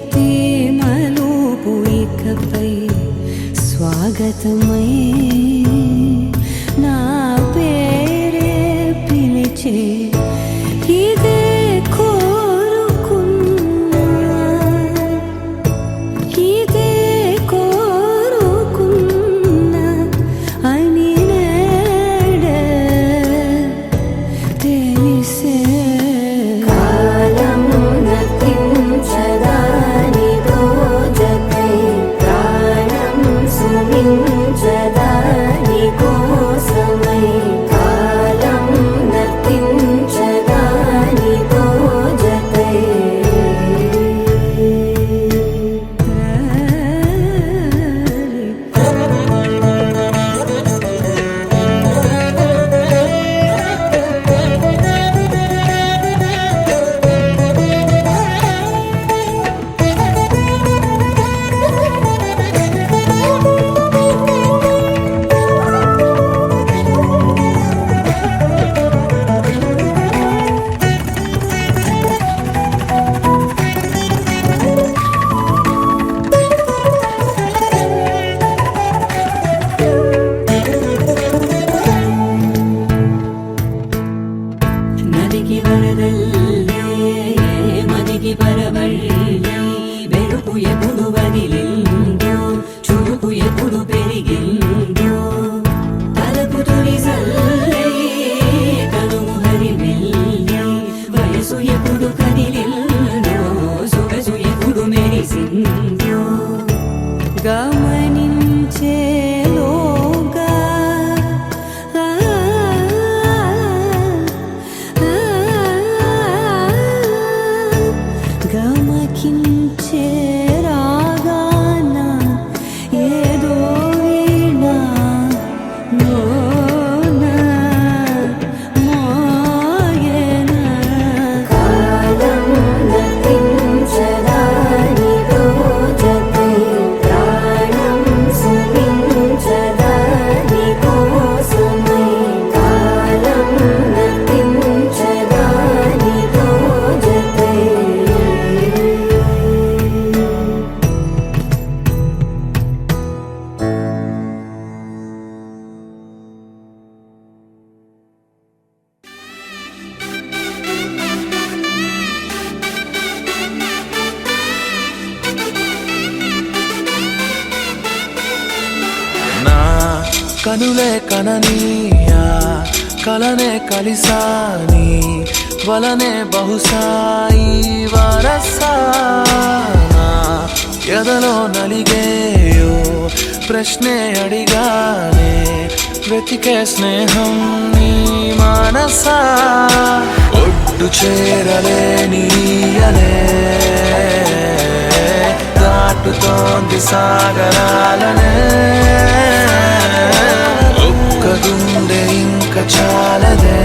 ప్రతి మలుపు ఇకపై స్వాగతమై నా పేరే పిలిచే ఇదే కోరుకున్నా ఇదే కోరుకున్నా అని నేడే తెలిసే గమనించేలోగా గమకించే రాగాన ఏదో వీణా మోనా మోయేనా కాలం నతించదాని రోజకై ప్రాణం సుమించదాని కోసమై కాలం నతించదాని రోజకై నా కనులే కననీయా కలనే కలిసాని వలనే బహుశాయి వరసానా ఎదలో నలిగేయో ప్రశ్నే అడిగానే వెతికే స్నేహం నీ మానసా ఒడ్డు చేరలేనీయనే దాటుతోంది సాగరాలనే ఒక్క గుండె ఇంక చాలదే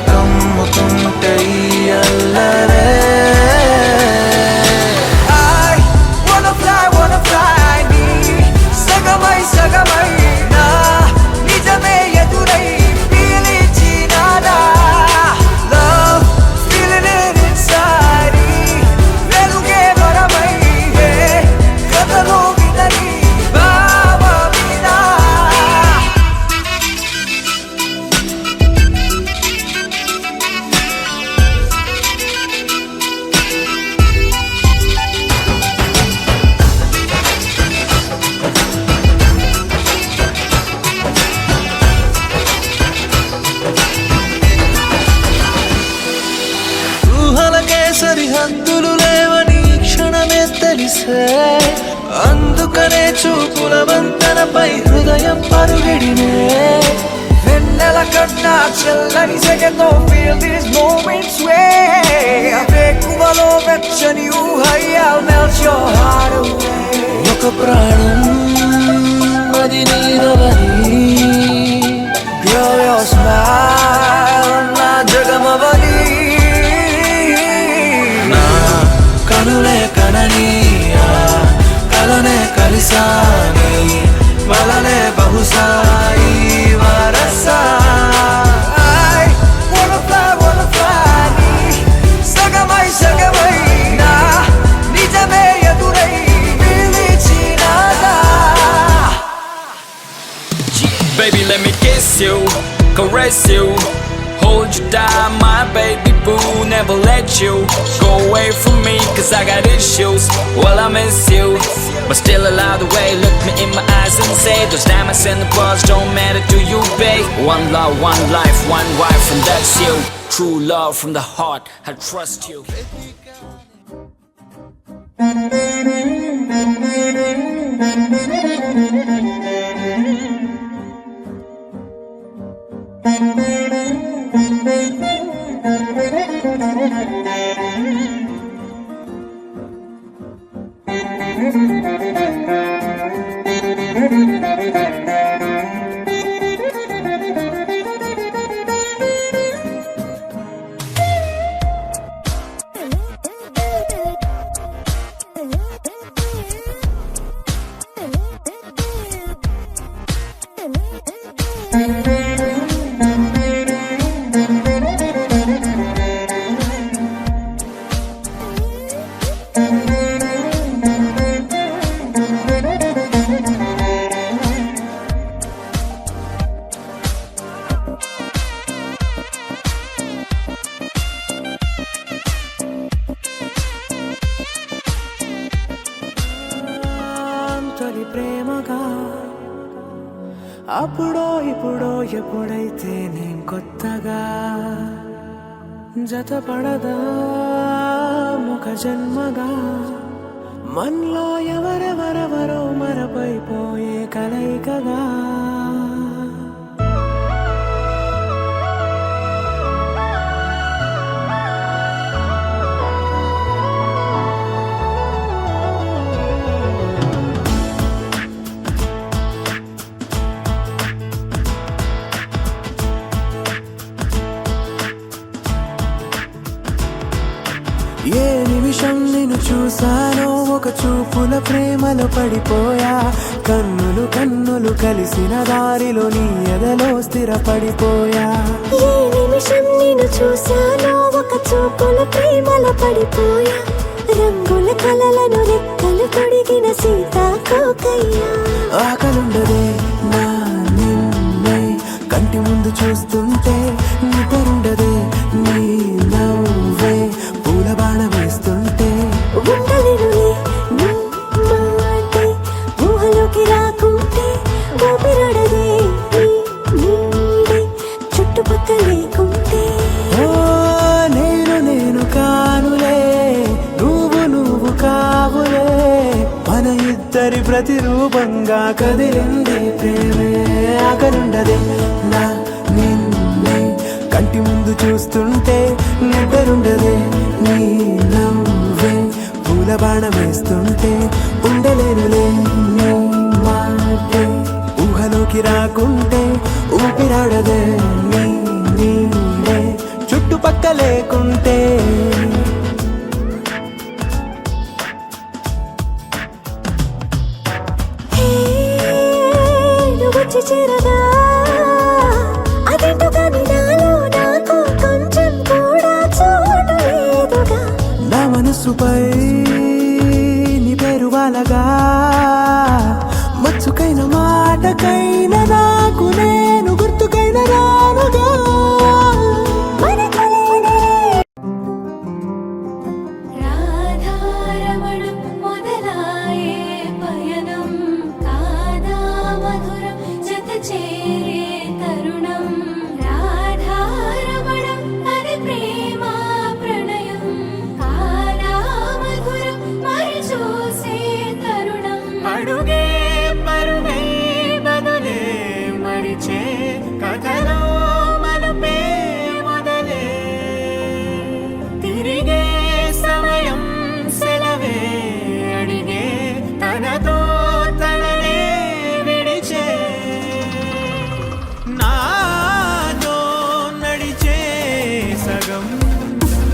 కమ్ముతుంటే ఈ అల్లరే సగమై సగమై నా నిజమే ఎదురై పీలిచినాడా లవ్ ఫీలింగ్ ఇట్ ఇన్సైడ్ వెలుగే వరమై కథలో వినని భావమినా ఊహలకే సరిహద్దులు లేవని క్షణమే తెలిసే అందుకనే చూపుల వంతనపై హృదయం పరుగిడినే వెన్నెల కన్నా చల్లని సెగతో feel these moments way వేకువలో వెచ్చని ఊహై I'll melt your heart away ఒక ప్రాణం అది నీదవని girl your smile నా జగమవని నా కనులే కననీయా కలనే కలిసాని వలనే బహుశాయి వరసా I wanna fly సగమై సగమై నా caress you, hold you down, my baby boo. Never let you go away from me, cause I got issues. Well, I miss you, but still allow the way. Look me in my eyes and say those diamonds and the bars don't matter to you, babe. One love, one life, one wife, and that's you. True love from the heart, I trust you. తొలి ప్రేమగా అప్పుడో ఇప్పుడో ఎప్పుడైతే నేను కొత్తగా జతపడదా ముఖ జన్మగా మనలో ఎవరెవరెవరో మరపైపోయే కలయికగా ఏ నిమిషం నిన్ను చూసానో ఒక చూపుల ప్రేమలో పడిపోయా కన్నులు కన్నులు కలిసిన దారిలో నీ ఎదలో స్థిరపడిపోయా ఏ నిమిషం నిన్ను చూశానో ఒక చూపుల ప్రేమలో పడిపోయా రంగుల కలలను రెక్కలు తొడిగిన సీతాకోకయ్యా ఆకలుండదే నా నిన్నే కంటి ముందు చూస్తుంటే నిద్రుండదే నీ నవ్వే పూల బాణ వేస్తుంటే ఉండలేనులే నీ మాటే ఊహలోకి రాకుంటే ఊపిరాడదే నీ నీడే చుట్టుపక్కల లేకుంటే ఓ నేను కానులే నువ్వు కావులే మన ఇద్దరి ప్రతిరూపంగా కదిలింది ప్రేమే ఆకలుండదే నా నిన్నే కంటి ముందు చూస్తుంటే నిద్రుండదే నీ నవ్వే పూల బాణ వేస్తుంటే ఉండలేనులే నీ మాటే ఊహలోకి రాకుంటే ఊపిరాడదే నీ నీడే చుట్టుపక్క లేకుంటే హే నువ్వు వచ్చి చేరగా అదేంటో కానీ నాలో నాకు కొంచెం కూడా చోటు లేదుగా నా మనసుపై నీ పేరు వాలగా మచ్చుకైన మాటకైన నాకు నేను గుర్తుకైన రానుగా రాధారమణం మొదలాయే పయనం కాదా మధురం జత చేరే తరుణం రాధారమణం అది ప్రేమ ప్రణయం కాదా మధురం మరి చూసే తరుణం అడుగే పరువే బదులే మరిచే కథలో మలుపే మొదలే తిరిగే సమయం సెలవే అడిగే తనతో తననే విడిచే నాతో నడిచే సగం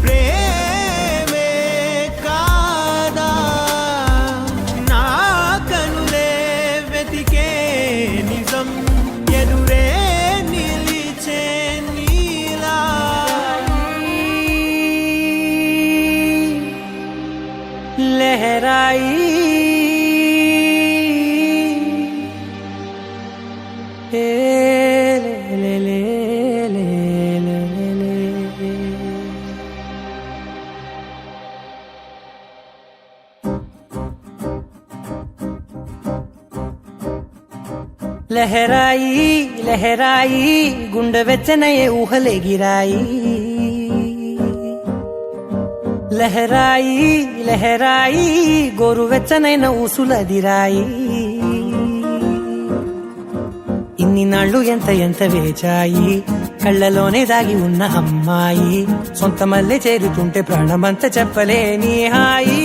ప్రేమే కాదా నా కనులే వెతికే నిజం ఎదురే నిలిచే నీలా లహరాయి ఏ లే లే లే లహరాయి లహరాయి గుండె వెచ్చనయే ఊహలెగిరాయి లహరాయి లహరాయి గోరు వెచ్చనైన ఊసులదిరాయి ఇన్ని నాళ్ళు ఎంత ఎంత వేచాయి కళ్ళలోనే దాగి ఉన్న అమ్మాయి సొంత మల్లె చేరుతుంటే ప్రాణమంత చెప్పలేని హాయి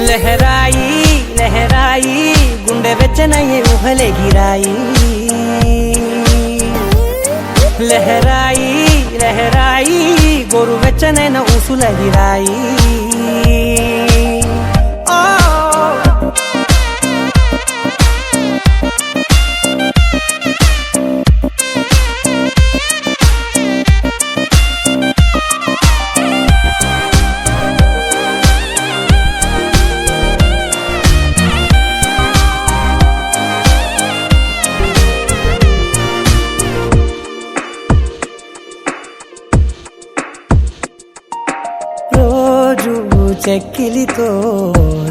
లహరాయి లహరాయి గుండె వెచ్చనయ్యే ఊహలెగిరాయి లహరాయి లహరాయి గోరు వెచ్చనైన ఊసులగిరాయి చెక్కిలితో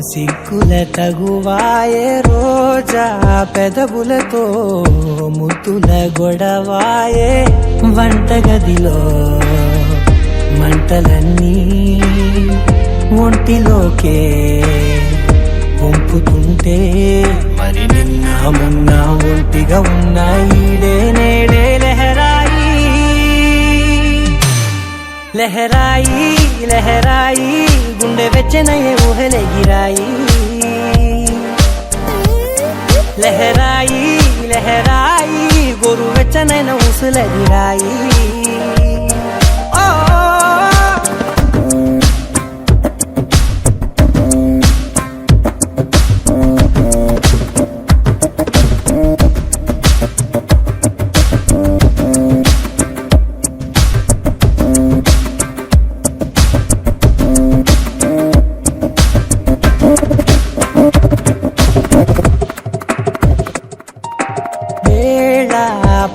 సిగ్గుల తగువాయే రోజా పెదవులతో ముద్దుల గొడవాయే వంటగదిలో మంటలన్నీ ఒంటిలోకే వంపుతుంటే మరి నిన్న మొన్న ఒంటిగా ఉన్నాయి నేడే లహరాయి లహరాయి లహరాయి గుండె వెచ్చనయ్యే ఊహలెగిరాయి లహరాయి లహరాయి గోరు వెచ్చనైన ఊసులగిరాయి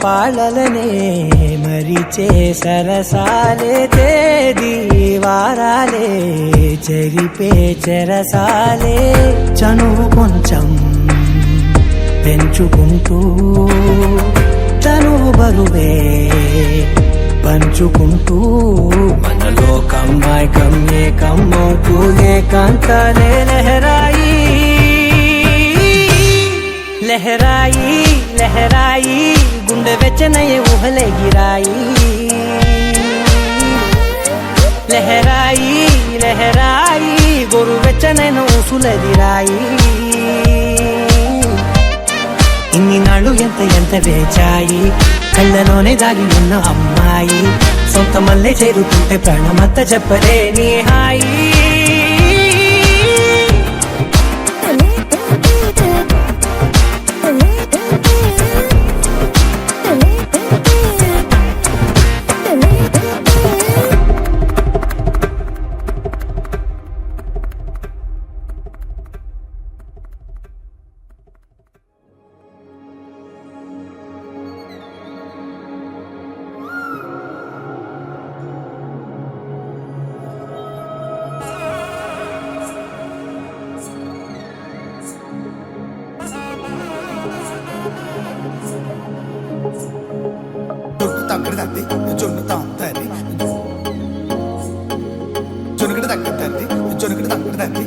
పాలలనే మరిచే సరసాలే తేదీ వారాలే చెరిపే చెరసాలే చనువు కొంచెం పెంచుకుంటూ తనువు బరువే పంచుకుంటూ మనలో కమ్మాయికం ఏకమవుతూనే కాంతలే లహరాయి లహరాయి లహరాయి గుండె వెచ్చనయ్యే ఊహలెగిరాయి లహరాయి లహరాయి గోరు వెచ్చనైన ఊసులదిరాయి ఇన్ని నాళ్ళు ఎంత ఎంత వేచాయి కళ్ళలోనే దాగి ఉన్న అమ్మాయి సొంత మల్లె చేరుతుంటే ప్రాణమంతా చెప్పలేని హాయి తగ్గడదండి జొన్ను తాగుతుంది జొనుగడ తగ్గదండి జొనుగడ తగ్గదండి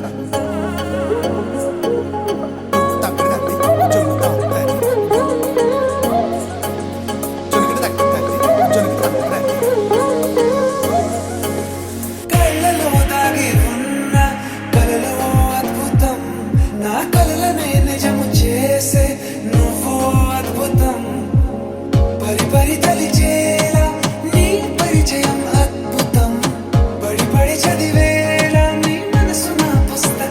తగ్గడదండి జొన్ను తాగుతుంది జొనుగడ తగ్గదండి జొనుగడ తగ్గదండి కళ్ళలో దాగి ఉన్న కలలో అద్భుతం నా కలలనే నిజము చేసే నువ్వు అద్భుతం పరి పరి తలిచేలా నీ పరిచయం అద్భుతం పడి పడి చదివేలా నీ మనసు నా పుస్తకం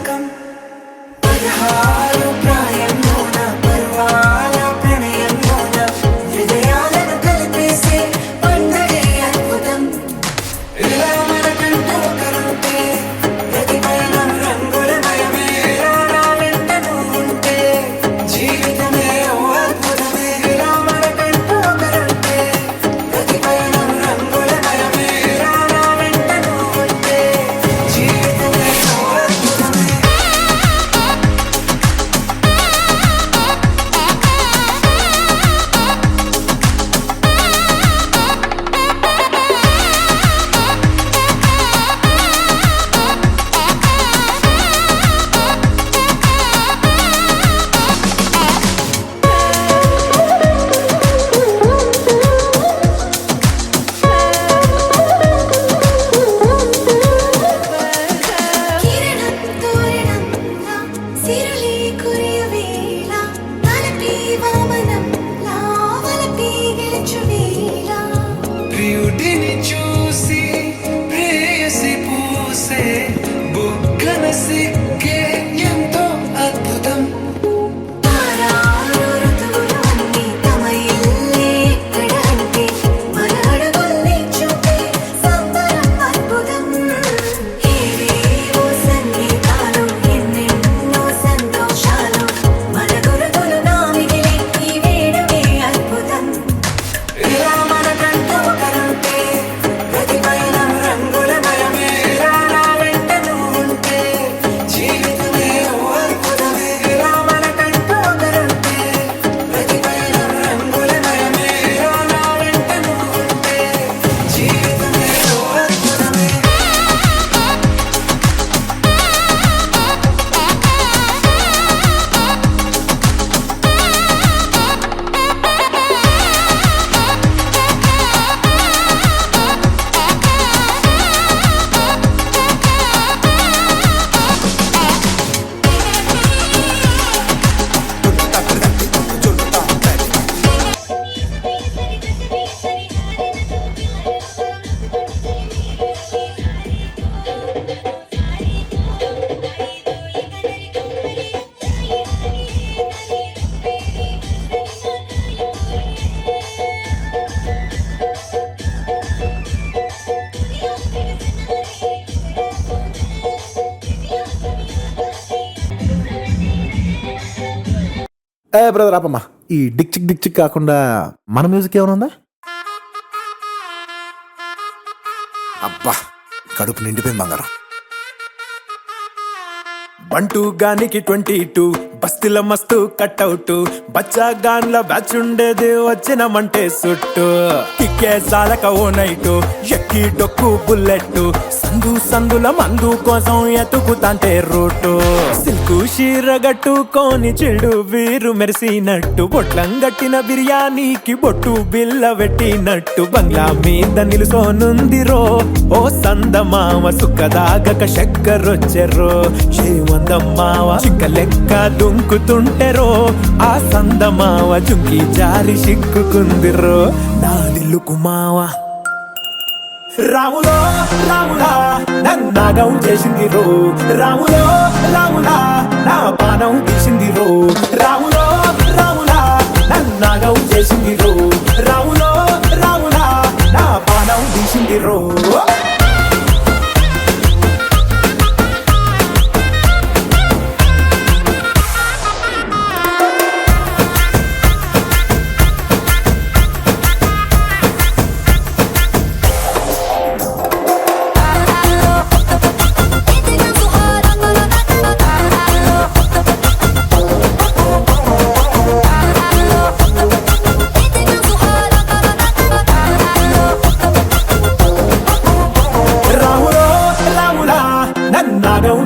ఏ బ్రదర్ ఆపమ్మా, ఈ డిక్ చిక్ కాకుండా మన మ్యూజిక్ ఏమైనా ఉందా? అబ్బా కడుపు నిండిపోయింది బంగారం. బంటూ గానికి 22 బస్తీల మస్తు కట్అవుట్ బచ్చా గాన్ల బ్యాచ్ ఉండేది వచ్చినమంటే సుట్టు కిక్కే సాలక ఓ నైటు ఎక్కి డొక్కు బుల్లెట్ సందుల మందు కోసం ఎతుకుతాంటే రూటు సిల్కు షీర గట్టుకోని చెడు వీరు మెరిసినట్టు బొట్లం గట్టిన బిర్యానీకి బొట్టు బిల్ల పెట్టినట్టు బంగ్లా మీద నిలుసోనుందిరో ఓ సందమామ సుఖదాగక చక్కరొచ్చెరో శ్రీమందమ్మావ చింక లెక్క దుంకుతుంటెరో ఆ సందమావ చుంకి జారి సిక్కుకుందిరో నా దిల్లుకు మావ రాములో రాములా నన్నాగం చేసింది రో రాములో రాములా నా పానం తీసింది రో రాములో రాములా నన్నాగం చేసింది రో రాములో రాములా నా పానం తీసింది రో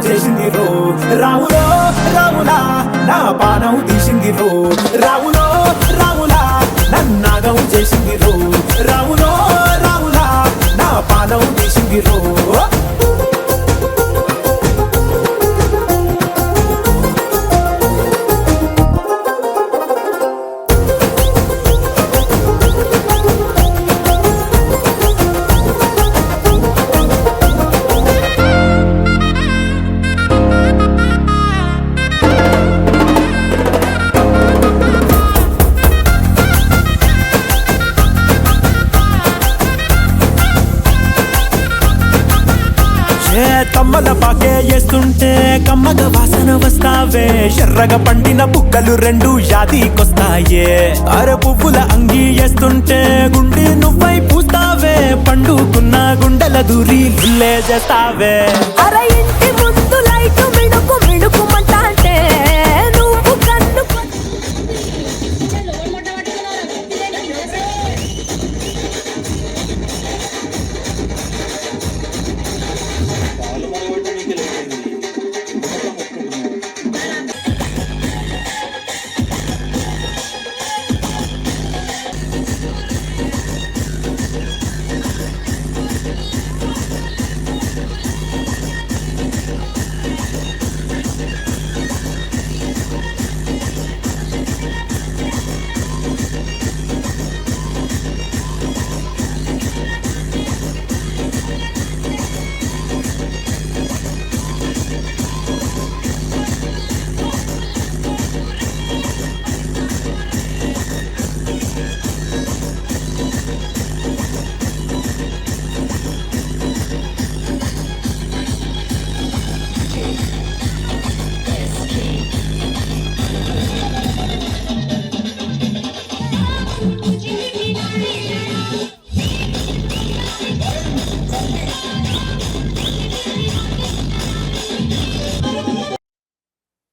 చేసింది రో రాములో రాములా నా పానం తీసింది రో రాములో రాములా నన్నాగం చేసింది రో రాములో రాములా నా పానం తీసింది రో తమ్మల పాకే వేస్తుంటే కమ్మగ వాసన వస్తావే ఎర్రగా పండిన బుక్కలు రెండు యాదికొస్తాయే అర పువ్వుల అంగి వేస్తుంటే గుండె నువ్వై పూస్తావే పండుకున్న గుండెల దూరి లుల్లే చేస్తావే అర ఇంటి ముందు లైట్ మిణుకు మిణుకుమంటాంటే నువ్వు కన్ను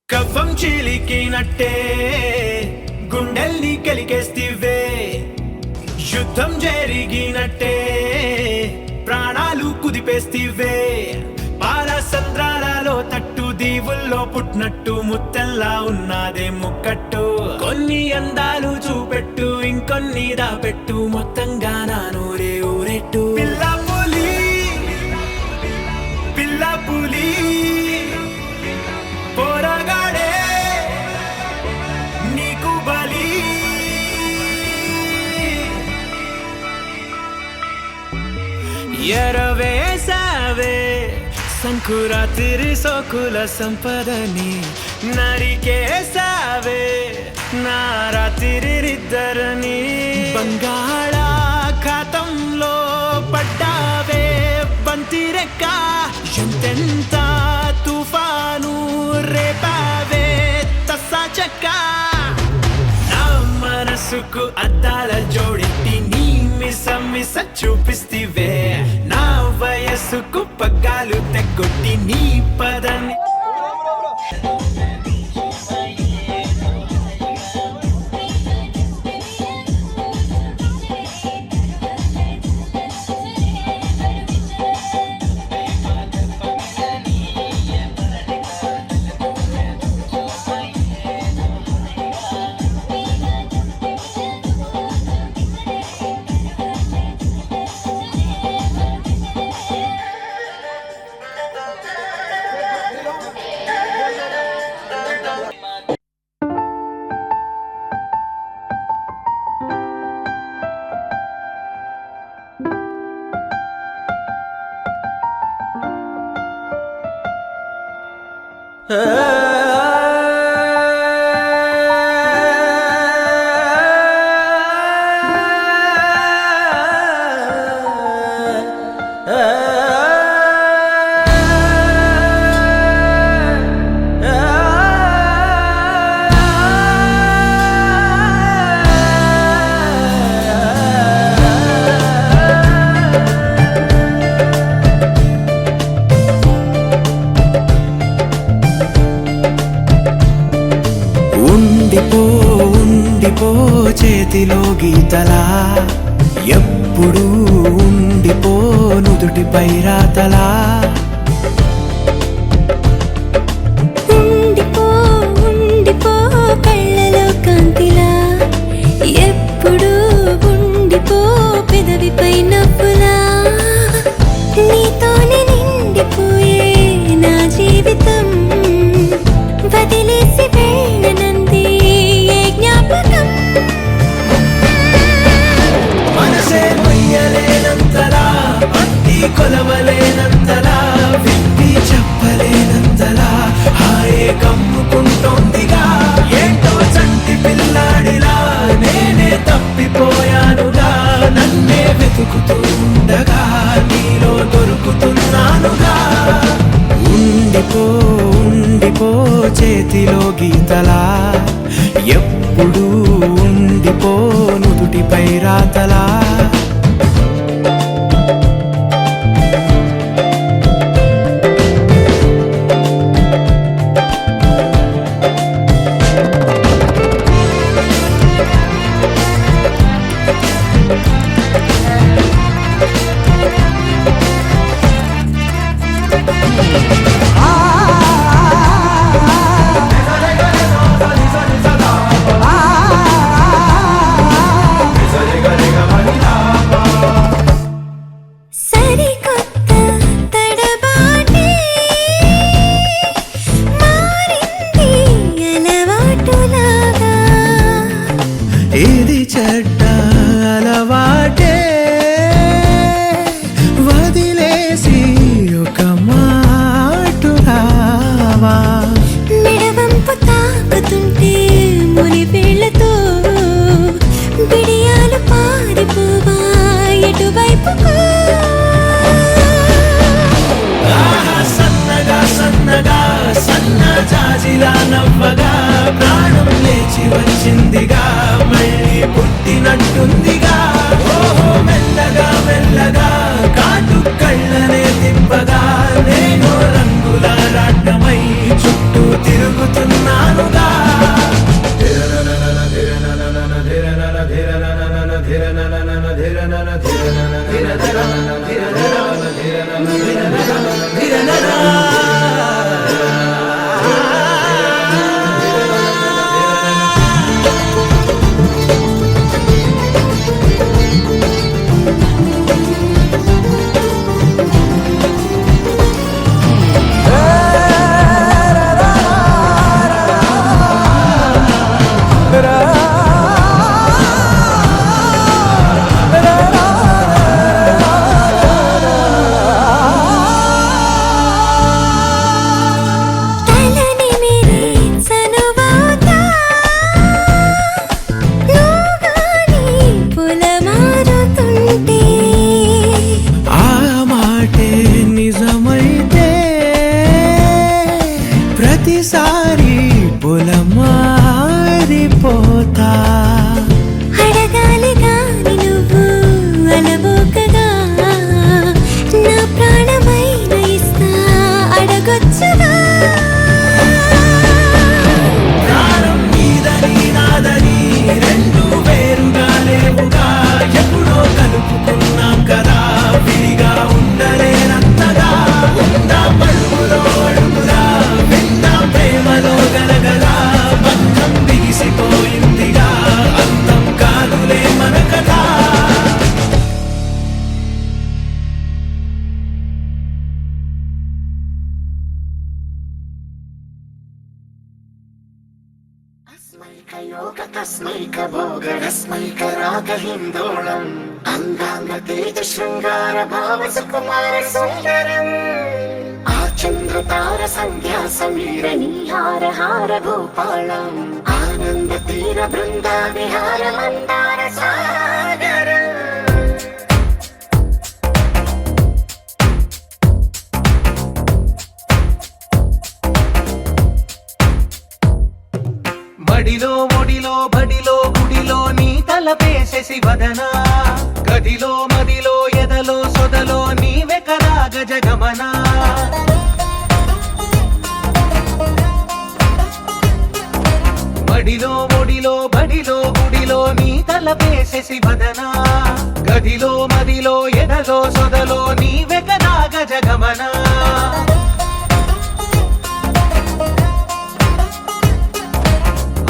కవ్వం చీలికినట్టే గుండెల్ని కలిగేస్తివే యుద్ధం జరిగినట్టే ప్రాణాలు కుదిపేస్తివే పాల సంద్రాలలో తట్టు దీవుల్లో పుట్టినట్టు ముత్తెల్లా ఉన్నదే ముక్కట్టు కొన్ని అందాలు చూపెట్టు ఇంకొన్ని దాపెట్టు మొత్తంగా నా నూరే ఊరెట్టు పిల్ల పులి పిల్ల పులి పోరగాడే నీకు బలి ఎరవేసావే సంకురాత్రి సోకుల సంపదని నరికేసావే నా రాత్రిద్దరని బంగాళాఖాతంలో పడ్డావే బంతిరెక్క ఎంతెంత తుఫాను రేపావే తస్సా చెక్క వయసుకు అద్దాల జోడెట్టి నీ మిస మిస చూపిస్తివే నా వయసుకు పగ్గాలు తెగొట్టి నీ పదని ఉండిపో చేతిలో గీతలా ఎప్పుడు ఉండిపో నుదుటిపై రాతలా ఉండిపో ఉండిపో కళ్ళలో కాంతిలా ఎప్పుడు ఉండిపో పెదవిపై నవ్వులా నీతోనే నిండిపోయే నా జీవితం వదిలేసి వెళ్ళనంది ఏ జ్ఞాపకం మనసే మొయ్యలేనంతలా పట్టి కొలవలేనంతలా విప్పి చెప్పలేనంతలా హాయే కమ్ముకుంటోందిగా ఏంటో చంటి పిల్లాడిలా నేనే తప్పిపోయానుగా నన్నే వెతుకుతూ ఉండగా నీలో దొరుకుతున్నానుగా ఉండిపో చేతిలో గీతలా ఎప్పుడు ఉండిపో నుదుటిపై రాతలా సరికొత్త తడబాటే మారింది అలవాటులాగా ఇది చెడ్డ అలవాటే వదిలేసి ఒక మాటు రావా మెడవంపు తాకుతుంటే ముని వేళ్లతో బిడియాలు పారిపోవా ఎటువైపుకు సన్నగా సన్న జాజిలా నవ్వగా ప్రాణం లేచి వచ్చిందిగా మళ్ళీ పుట్టినట్టుందిగా ఓహో మెల్లగా మెల్లగా కాటు కళ్ళనే తిప్పగా నేను రంగుల రాట్నమై చుట్టూ తిరుగుతున్నానుగా తలని మేరే చనువాతా నువ్వుగాని పులమారుతుంటే ఆ మాటే నిజమైతే ప్రతిసారి పొలమారిపోతా तस्मैकभोगरस्मैकरागहिन्दोळम् अङ्गाङ्गतेजशृङ्गारभावसुकुमारसुन्दरम् आचन्द्रतारसन्ध्यासमीरनीहार भूपालम् आनन्दतीरबृन्दाविहार मन्दारसागरम् బడిలో ఒడిలో బడిలో గుడిలో నీ తలపేసేసి వదనా గదిలో మదిలో ఎదలో సొదలో నీవే కదా గజగమనా బడిలో ఒడిలో బడిలో గుడిలో నీ తలపేసేసి వదనా గదిలో మదిలో ఎదలో సొదలో నీవే కదా గజగమనా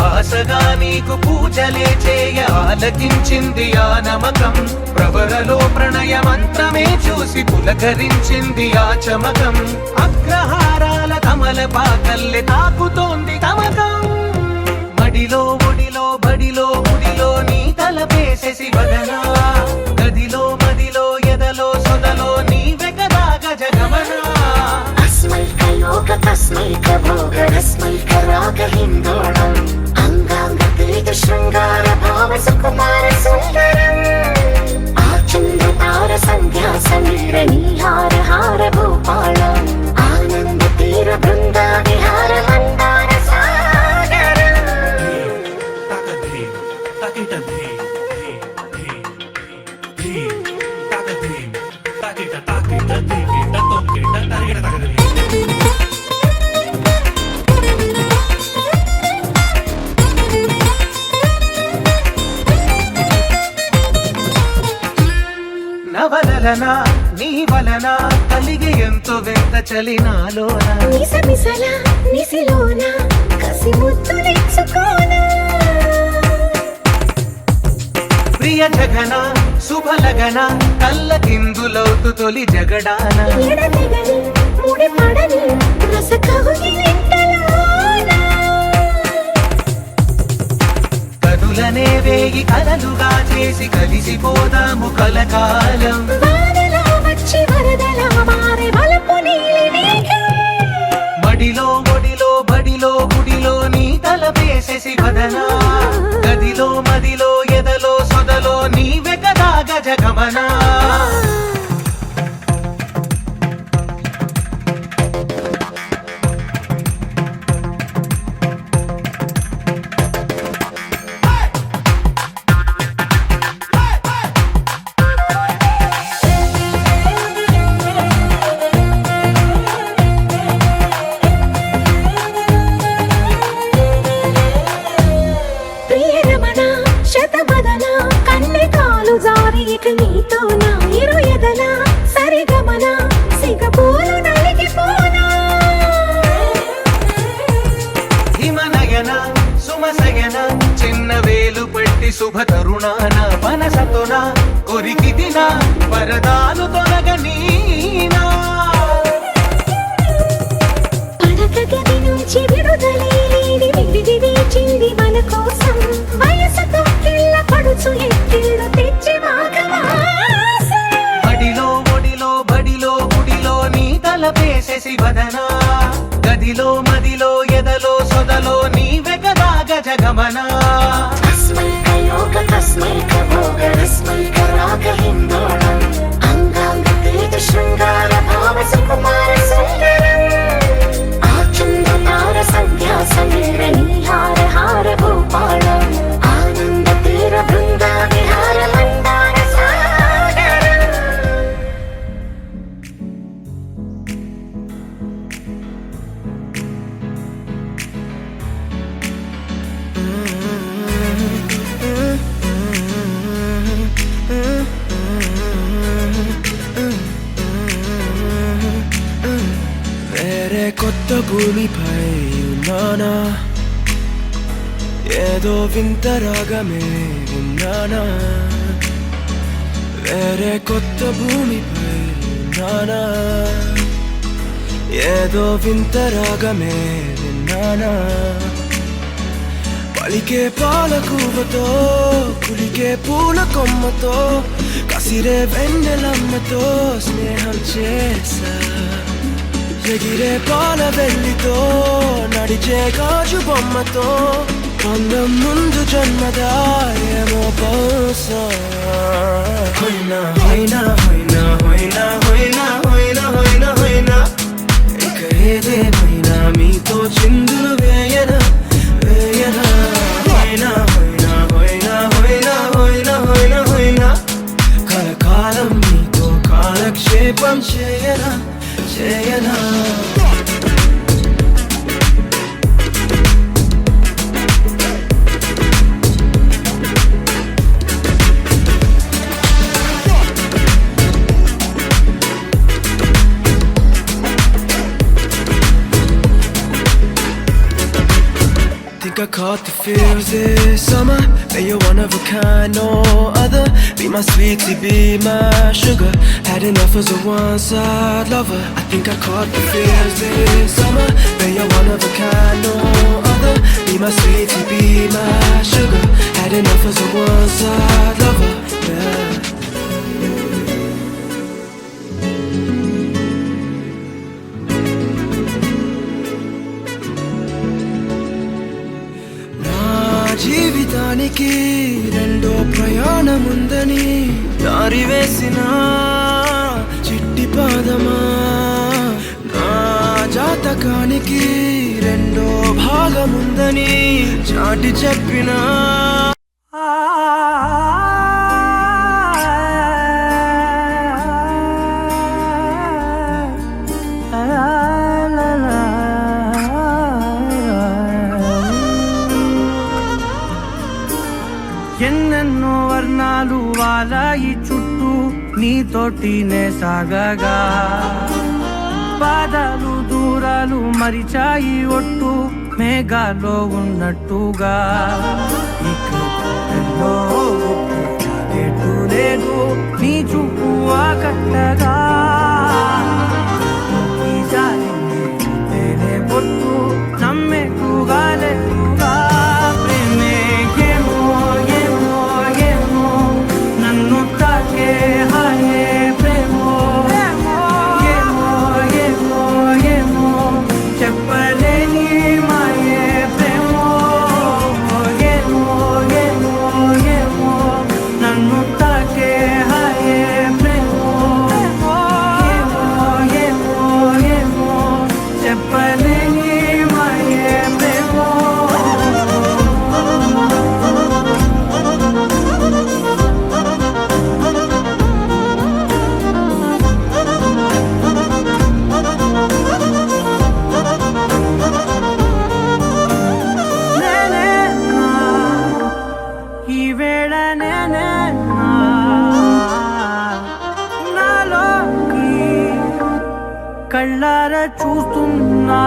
ఆశగా నీకు పూజలే చేయ ఆలకించింది ఆ నమకం ప్రవరలో ప్రణయ మంత్రమే చూసి పులకరించింది ఆ చమకం అగ్రహారాల కమల పాకల్లె తాకుతోంది తమకం మడిలో ఒడిలో బడిలో గుడిలో నీ తలపేసేసి వదనా గదిలో మదిలో ఎదలో సొదలో నీవే కదా గజగమనా अस्मैकयोग तस्मैकभोगरस्मैकरागहिन्दोळम् अङ्गाङ्गतेजशृङ्गारभावसुकुमारसुन्दरम् आचन्द्रतारसन्ध्यासमीरनीहार हार भूपालम् आनन्दतीरबृन्दाविहार मन्दारसागरम् నవలన నీ వలన కలిగి ఎంతో వింత చలినాలోన మిసమిసల నిసిలోన కసి ముద్దులిచ్చుకోనా ప్రియ జగన శుభలగన కళ్ళ కిందులవుతు తొలి జగడాన ఎడతెగని ముడి పడని రసకవుగిలింతలోన కనులనే వేగి కలలుగా చేసి కలిసిపోదాము కలకాలం వానలా వచ్చి వరదలా మారే వలపు నీలి మేఘం మడిలో ఒడిలో బడిలో గుడిలో నీ తలపేసేసి వదనా గదిలో మదిలో ఎదలో సొదలో నీవే కదా గజగమనా ప్రియరమణ శతబదన కన్నె కాలు జారి ఇక నీతోనా ఇరు ఎదల సరిగమన సిగపూలు నలిగిపోనా హిమనయన సుమసయన చిన్న వేలు పెట్టి శుభ తరుణాన మనసతోన కొరికి దిన వరదాలు తొలగనీనా పడక గది నుంచి విడుదలై లేని విడిది వేచింది మన కోసం వయసుతో కిళ్ళ పడుచు ఎత్తిళ్ళు తెచ్చి మాఘమాసం బడిలో ఒడిలో బడిలో గుడిలో నీ తలపేసేసి వదనా గదిలో మదిలో ఎదలో సొదలో నీవే కదా గజగమనా तस्मैकयोग तस्मैकभोगरस्मैकरागहिन्दोळम् अङ्गाङ्गतेजशृङ्गारभावसुकुमारसुन्दरम् आचन्द्रतारसन्ध्यासमीरनीहार हार भूपालम् आनन्दतीरबृन्दाविहार मन्दारसागरम् వేరే కొత్త భూమిపై ఉన్నానా ఏదో వింత రాగమే విన్నానా వేరే కొత్త భూమిపై ఉన్నానా ఏదో వింత రాగమే విన్నానా పలికే పాలకూవతో కులికే పూల కొమ్మతో కసిరే వెన్నెలమ్మతో స్నేహం చేసా ఎగిరే పాల వెల్లితో నడిచే గాజు బొమ్మతో అందం ముందు జన్మదా ఏమో బహుశా హోయినా హోయినా హోయినా హోయినా హోయినా హోయినా హోయినా హోయినా ఇక ఏదేమైనా మీతో చిందులు వేయనా వేయనా హోయినా హోయినా హోయినా హోయినా హోయినా హోయినా హోయినా కలకాలం మీతో కాలక్షేపం చేయనా చేయనా Think I caught the feels this summer. That you're one of a kind, no other. Be my sweetie, be my sugar. Had enough as a one-side lover. I think I caught the feels this summer. That you're one of a kind, no other. Be my sweetie, be my sugar. Had enough as a one-side lover. Yeah. జీవితానికి రెండో ప్రయాణముందని దారి వేసిన చిట్టి పాదమా నా జాతకానికి రెండో భాగముందని చాటి చెప్పినా ఎన్నెన్నో వర్ణాలు వాలాయి చుట్టూ నీతోటినే సాగగా పాదాలు దూరాలు మరిచాయి ఒట్టు మేఘాలో ఉన్నట్టుగా ఇక ఎన్నో ఎటు లేదు నీ చూపు ఆకట్టగా ఈ జాలిని తేనే పొట్టు నమ్మేట్టుగా లేటుగా ప్రేమే ఏమో ఏమో ఏమో నన్ను తాకే హాయే ప్రేమో ఏమో ఏమో ఏమో చెప్పలేని మాయే ప్రేమో ఏమో ఏమో ఏమో నన్ను తాకే హాయే ప్రేమో ఏమో ఏమో ఏమో చెప్పలేని మాయే ప్రేమో నేనే నా ఈ వేళ నేనే నా నాలోకి కళ్ళారా చూస్తున్నా